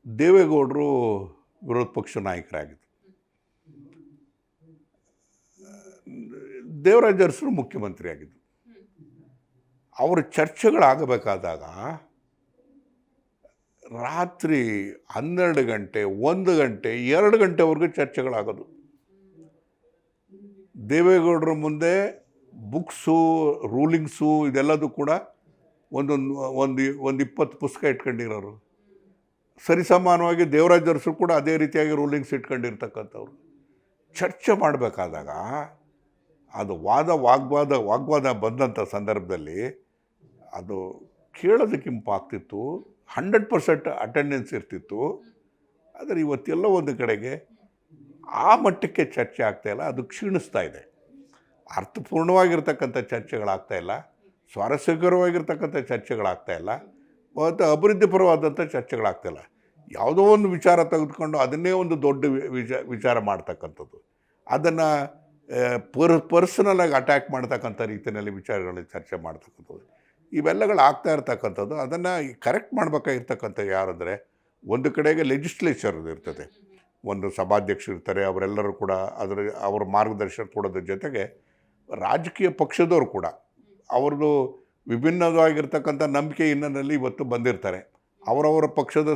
ದೇವೇಗೌಡರು ವಿರೋಧ ಪಕ್ಷ ನಾಯಕರಾಗಿದ್ದರು. ದೇವರಾಜ ಅರಸರು ಮುಖ್ಯಮಂತ್ರಿ ಆಗಿದ್ದರು. ಅವರ ಚರ್ಚೆಗಳಾಗಬೇಕಾದಾಗ ರಾತ್ರಿ 12 ಗಂಟೆ, 1 ಗಂಟೆ, 2 ಗಂಟೆವರೆಗೂ ಚರ್ಚೆಗಳಾಗೋದು. ದೇವೇಗೌಡರ ಮುಂದೆ ಬುಕ್ಸು, ರೂಲಿಂಗ್ಸು ಇದೆಲ್ಲದೂ ಕೂಡ ಒಂದು 20 ಪುಸ್ತಕ ಇಟ್ಕೊಂಡಿರೋರು. ಸರಿಸಮಾನವಾಗಿ ದೇವರಾಜ ಅರಸರು ಕೂಡ ಅದೇ ರೀತಿಯಾಗಿ ರೂಲಿಂಗ್ಸ್ ಇಟ್ಕೊಂಡಿರ್ತಕ್ಕಂಥವ್ರು. ಚರ್ಚೆ ಮಾಡಬೇಕಾದಾಗ ಅದು ವಾಗ್ವಾದ ಬಂದಂಥ ಸಂದರ್ಭದಲ್ಲಿ ಅದು ಕೇಳೋದಕ್ಕೆ ಇಂಪಾಗ್ತಿತ್ತು. 100% ಅಟೆಂಡೆನ್ಸ್ ಇರ್ತಿತ್ತು. ಆದರೆ ಇವತ್ತೆಲ್ಲ ಒಂದು ಕಡೆಗೆ ಆ ಮಟ್ಟಕ್ಕೆ ಚರ್ಚೆ ಆಗ್ತಾಯಿಲ್ಲ. ಅದು ಕ್ಷೀಣಿಸ್ತಾ ಇದೆ. ಅರ್ಥಪೂರ್ಣವಾಗಿರ್ತಕ್ಕಂಥ ಚರ್ಚೆಗಳಾಗ್ತಾಯಿಲ್ಲ, ಸ್ವಾರಸ್ಯಕರವಾಗಿರ್ತಕ್ಕಂಥ ಚರ್ಚೆಗಳಾಗ್ತಾಯಿಲ್ಲ, ಮತ್ತು ಅಭಿವೃದ್ಧಿಪರವಾದಂಥ ಚರ್ಚೆಗಳಾಗ್ತಾಯಿಲ್ಲ. ಯಾವುದೋ ಒಂದು ವಿಚಾರ ತೆಗೆದುಕೊಂಡು ಅದನ್ನೇ ಒಂದು ದೊಡ್ಡ ವಿಚಾರ ಮಾಡ್ತಕ್ಕಂಥದ್ದು, ಅದನ್ನು ಪರ್ಸನಲಾಗಿ ಅಟ್ಯಾಕ್ ಮಾಡ್ತಕ್ಕಂಥ ರೀತಿಯಲ್ಲಿ ವಿಚಾರಗಳಲ್ಲಿ ಚರ್ಚೆ ಮಾಡ್ತಕ್ಕಂಥದ್ದು, ಇವೆಲ್ಲಗಳು ಆಗ್ತಾ ಇರ್ತಕ್ಕಂಥದ್ದು. ಅದನ್ನು ಕರೆಕ್ಟ್ ಮಾಡಬೇಕಾಗಿರ್ತಕ್ಕಂಥ ಯಾರಂದರೆ, ಒಂದು ಕಡೆಗೆ ಲೆಜಿಸ್ಲೇಚರ್ ಇರ್ತದೆ, ಒಂದು ಸಭಾಧ್ಯಕ್ಷರು ಇರ್ತಾರೆ, ಅವರೆಲ್ಲರೂ ಕೂಡ ಅವರ ಮಾರ್ಗದರ್ಶನ ಕೊಡೋದ್ರ ಜೊತೆಗೆ ರಾಜಕೀಯ ಪಕ್ಷದವರು ಕೂಡ ಅವ್ರದ್ದು ವಿಭಿನ್ನವಾಗಿರ್ತಕ್ಕಂಥ ನಂಬಿಕೆ ಹಿನ್ನೆಲೆಯಲ್ಲಿ ಇವತ್ತು ಬಂದಿರ್ತಾರೆ. ಅವರವರ ಪಕ್ಷದ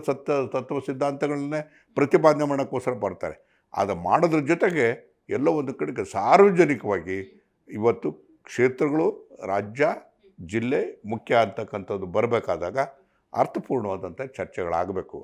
ತತ್ವ ಸಿದ್ಧಾಂತಗಳನ್ನೇ ಪ್ರತಿಪಾದನೆ ಮಾಡೋಕ್ಕೋಸ್ಕರ ಬರ್ತಾರೆ. ಅದು ಮಾಡೋದ್ರ ಜೊತೆಗೆ ಎಲ್ಲೋ ಒಂದು ಕಡೆಗೆ ಸಾರ್ವಜನಿಕವಾಗಿ ಇವತ್ತು ಕ್ಷೇತ್ರಗಳು, ರಾಜ್ಯ, ಜಿಲ್ಲೆ ಮುಖ್ಯ ಅಂತಕ್ಕಂಥದ್ದು ಬರಬೇಕಾದಾಗ ಅರ್ಥಪೂರ್ಣವಾದಂಥ ಚರ್ಚೆಗಳಾಗಬೇಕು.